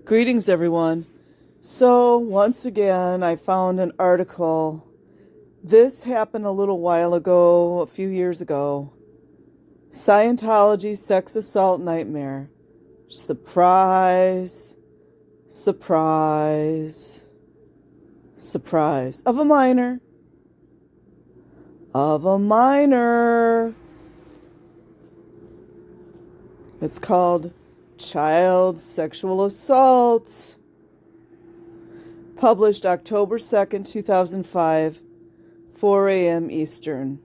Greetings, everyone. So, once again, I found an article. This happened a little while ago, a few years ago. Scientology sex assault nightmare. Surprise, surprise, surprise. Of a minor. Of a minor. It's called Child Sexual Assault. Published October 2nd, 2005, 4 a.m. Eastern.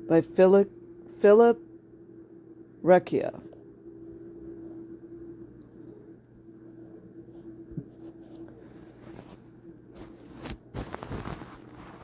By Philip Recchia.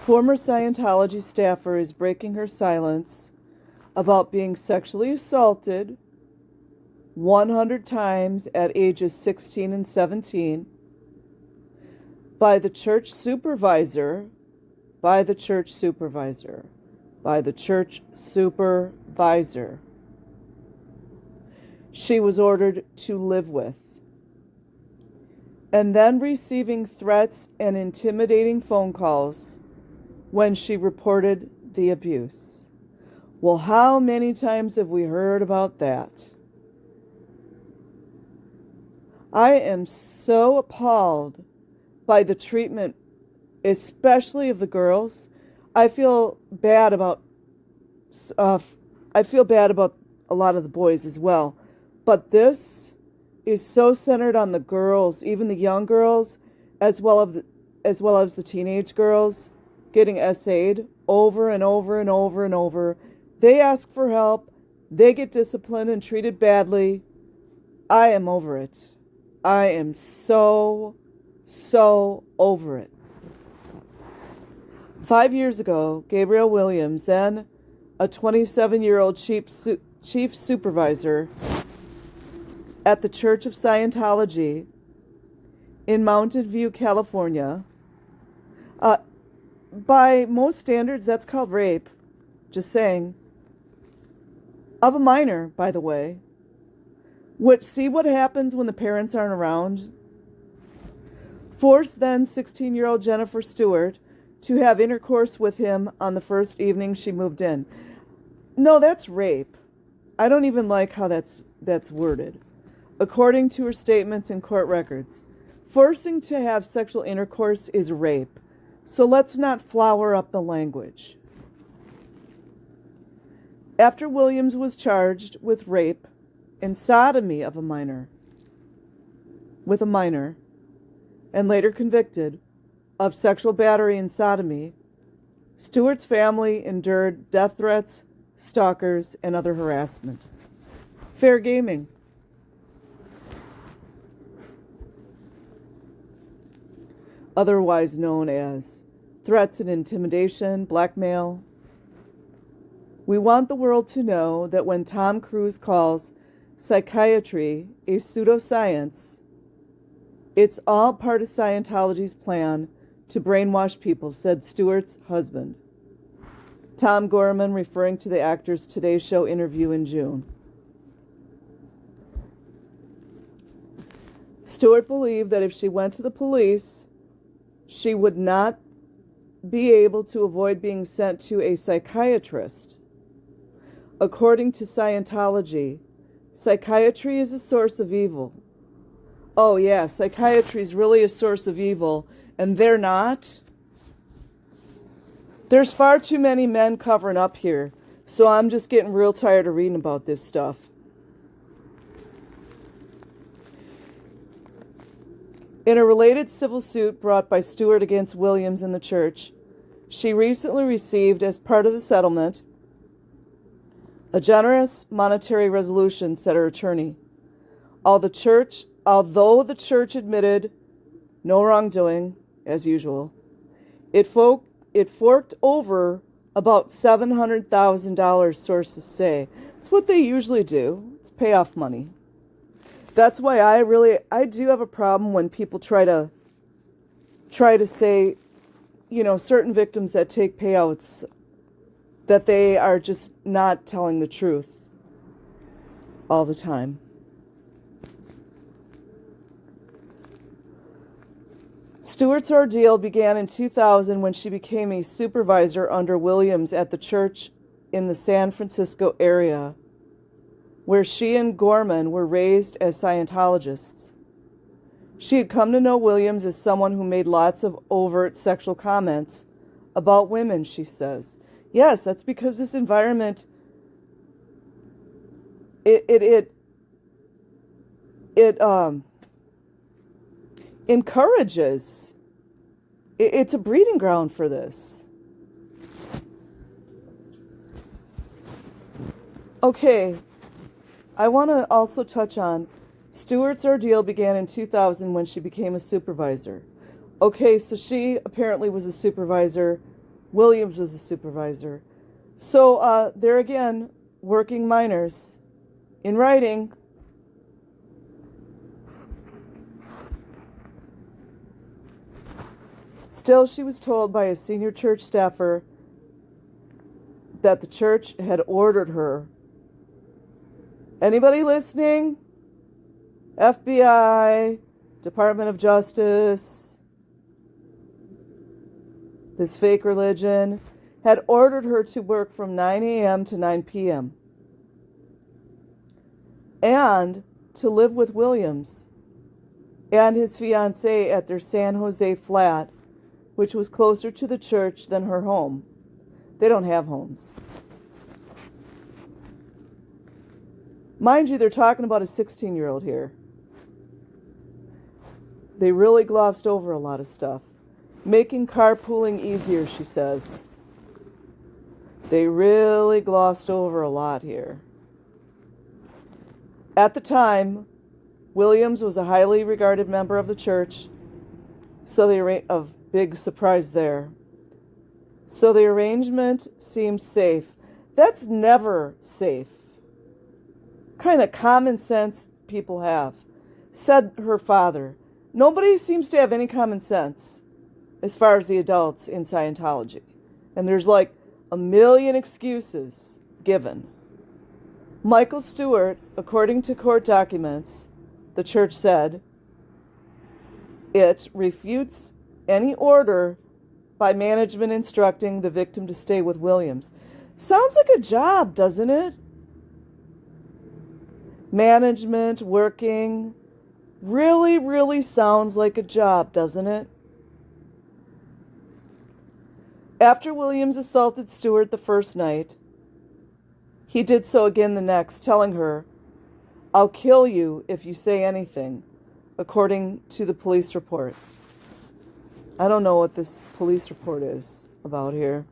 Former Scientology staffer is breaking her silence about being sexually assaulted 100 times at ages 16 and 17 by the church supervisor. She was ordered to live with, and then receiving threats and intimidating phone calls when she reported the abuse. Well, how many times have we heard about that? I am so appalled by the treatment, especially of the girls. I feel bad about a lot of the boys as well, but this is so centered on the girls, even the young girls, as well as the teenage girls, getting essayed over and over and over and over. They ask for help, they get disciplined and treated badly. I am over it. I am so over it. 5 years ago, Gabriel Williams, then a 27-year-old chief supervisor at the Church of Scientology in Mountain View, California. By most standards, that's called rape. Just saying. Of a minor, by the way. Which, see what happens when the parents aren't around? Forced then 16-year-old Jennifer Stewart to have intercourse with him on the first evening she moved in. No, that's rape. I don't even like how that's worded. According to her statements in court records, forcing to have sexual intercourse is rape. So let's not flower up the language. After Williams was charged with rape and sodomy of a minor, and later convicted of sexual battery and sodomy, Stewart's family endured death threats, stalkers, and other harassment. Fair gaming. Otherwise known as threats and intimidation, blackmail. We want the world to know that when Tom Cruise calls psychiatry a pseudoscience, it's all part of Scientology's plan to brainwash people, said Stewart's husband, Tom Gorman, referring to the actor's Today Show interview in June. Stewart believed that if she went to the police, she would not be able to avoid being sent to a psychiatrist. According to Scientology, psychiatry is a source of evil. Oh yeah, psychiatry is really a source of evil, and they're not. There's far too many men covering up here, so I'm just getting real tired of reading about this stuff. In a related civil suit brought by Stewart against Williams and the church, she recently received, as part of the settlement, a generous monetary resolution, said her attorney. Although the church admitted no wrongdoing, as usual, it forked over about $700,000, sources say. It's what they usually do. It's payoff money. That's why I do have a problem when people try to say, certain victims that take payouts, that they are just not telling the truth all the time. Stewart's ordeal began in 2000 when she became a supervisor under Williams at the church in the San Francisco area, where she and Gorman were raised as Scientologists. She had come to know Williams as someone who made lots of overt sexual comments about women, she says. Yes, that's because this environment, it encourages, it's a breeding ground for this. Okay, I want to also touch on Stewart's ordeal began in 2000 when she became a supervisor. Okay, so she apparently was a supervisor. Williams was a supervisor. So there again, working minors in writing. Still, she was told by a senior church staffer that the church had ordered her. Anybody listening? FBI, Department of Justice, this fake religion, had ordered her to work from 9 a.m. to 9 p.m. and to live with Williams and his fiancée at their San Jose flat, which was closer to the church than her home. They don't have homes. Mind you, they're talking about a 16-year-old here. They really glossed over a lot of stuff. Making carpooling easier, she says. They really glossed over a lot here. At the time, Williams was a highly regarded member of the church, so a big surprise there. So the arrangement seemed safe. That's never safe. Kind of common sense people have, said her father. Nobody seems to have any common sense as far as the adults in Scientology. And there's like a million excuses given. Michael Stewart, according to court documents, the church said, it refutes any order by management instructing the victim to stay with Williams. Sounds like a job, doesn't it? Management, working, really sounds like a job, doesn't it? After Williams assaulted Stewart the first night, he did so again the next, telling her, "I'll kill you if you say anything," according to the police report. I don't know what this police report is about here.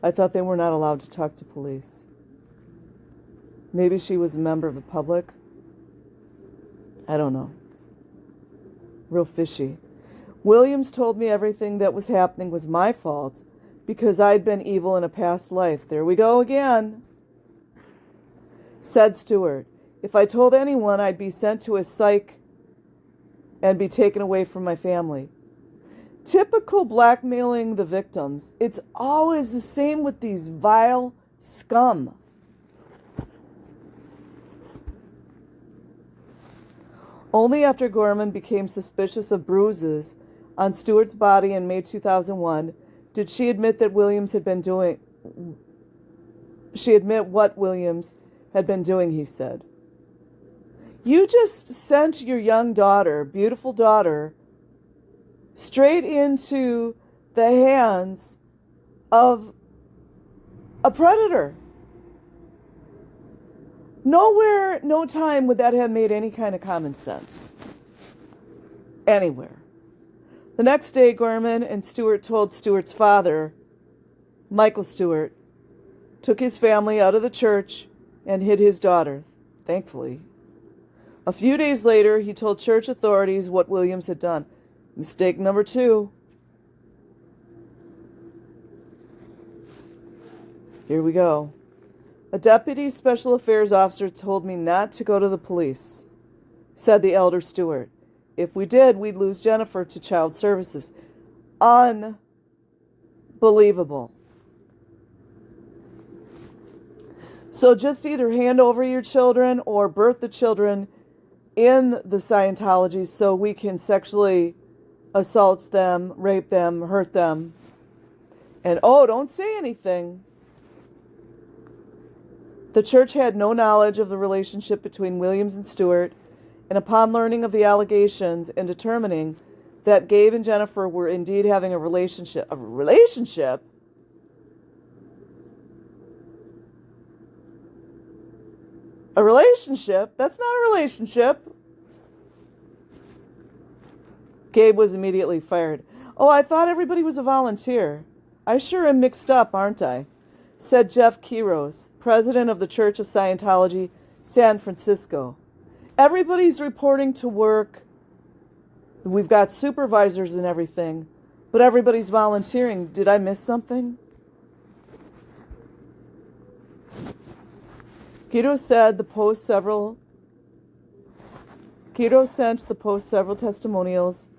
I thought they were not allowed to talk to police. Maybe she was a member of the public. I don't know. Real fishy. Williams told me everything that was happening was my fault because I'd been evil in a past life. There we go again. Said Stewart, if I told anyone, I'd be sent to a psych and be taken away from my family. Typical blackmailing the victims. It's always the same with these vile scum. Only after Gorman became suspicious of bruises on Stewart's body in May 2001 did she admit what Williams had been doing, he said. You just sent your young daughter, beautiful daughter, straight into the hands of a predator. Nowhere, no time would that have made any kind of common sense. Anywhere. The next day, Gorman and Stewart told Stewart's father, Michael Stewart, took his family out of the church and hid his daughter, thankfully. A few days later, he told church authorities what Williams had done. Mistake number 2. Here we go. A deputy special affairs officer told me not to go to the police, said the elder Stewart. If we did, we'd lose Jennifer to child services. Unbelievable. So just either hand over your children or birth the children in the Scientology so we can sexually assaults them, rape them, hurt them. And oh, don't say anything. The church had no knowledge of the relationship between Williams and Stewart, and upon learning of the allegations and determining that Gabe and Jennifer were indeed having a relationship? That's not a relationship. Gabe was immediately fired. Oh, I thought everybody was a volunteer. I sure am mixed up, aren't I? Said Jeff Quiros, president of the Church of Scientology, San Francisco. Everybody's reporting to work. We've got supervisors and everything, but everybody's volunteering. Did I miss something? Quiros sent the post several testimonials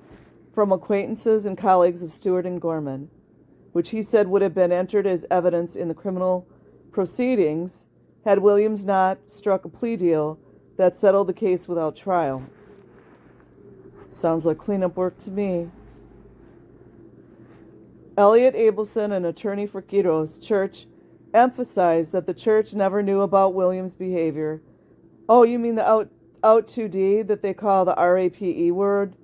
from acquaintances and colleagues of Stewart and Gorman, which he said would have been entered as evidence in the criminal proceedings had Williams not struck a plea deal that settled the case without trial. Sounds like cleanup work to me. Elliot Abelson, an attorney for Quiros' church, emphasized that the church never knew about Williams' behavior. Oh, you mean the out 2D that they call the RAPE word?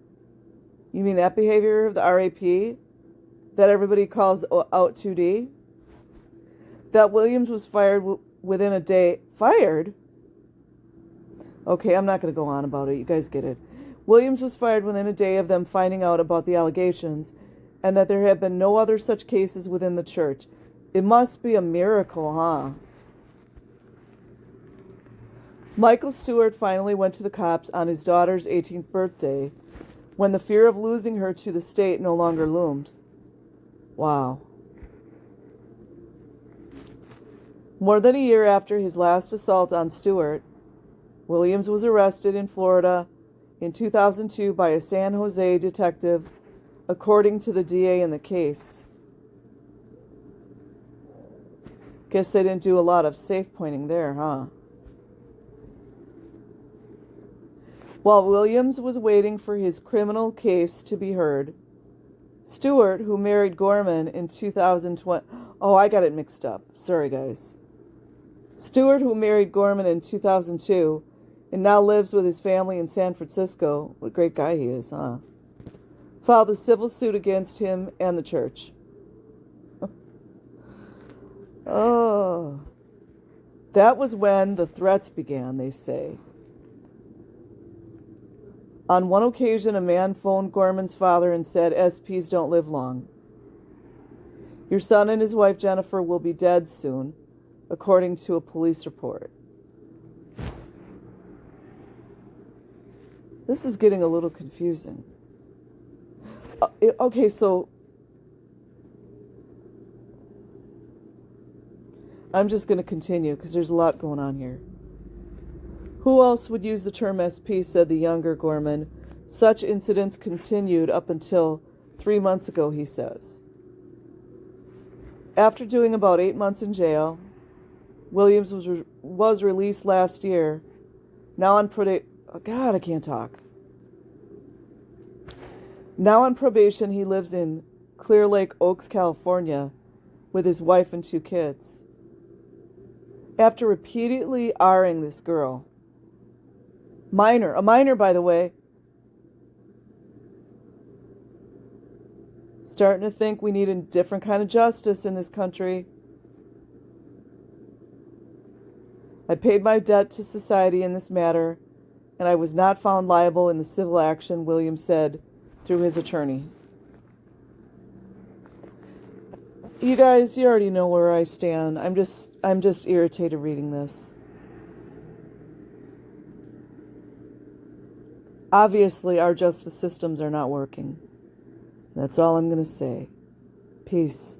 You mean that behavior, the RAP, that everybody calls out 2D? That Williams was fired within a day. Fired? Okay, I'm not going to go on about it. You guys get it. Williams was fired within a day of them finding out about the allegations, and that there have been no other such cases within the church. It must be a miracle, huh? Michael Stewart finally went to the cops on his daughter's 18th birthday, when the fear of losing her to the state no longer loomed. Wow. More than a year after his last assault on Stewart, Williams was arrested in Florida in 2002 by a San Jose detective, according to the DA in the case. Guess they didn't do a lot of safe pointing there, huh? While Williams was waiting for his criminal case to be heard, Stewart, who married Gorman in 2020... Oh, I got it mixed up. Sorry, guys. Stewart, who married Gorman in 2002 and now lives with his family in San Francisco, what a great guy he is, huh? Filed a civil suit against him and the church. Oh. That was when the threats began, they say. On one occasion, a man phoned Gorman's father and said, SPs don't live long. Your son and his wife Jennifer will be dead soon, according to a police report. This is getting a little confusing. Okay, so I'm just going to continue because there's a lot going on here. Who else would use the term SP, said the younger Gorman. Such incidents continued up until 3 months ago, he says. After doing about 8 months in jail, Williams was released last year. Now on I can't talk. Now on probation, he lives in Clear Lake Oaks, California, with his wife and 2 kids. After repeatedly R-ing this girl, a minor, by the way, starting to think we need a different kind of justice in this country. I paid my debt to society in this matter, and I was not found liable in the civil action, Williams said through his attorney. You guys, you already know where I stand. I'm just irritated reading this. Obviously, our justice systems are not working. That's all I'm going to say. Peace.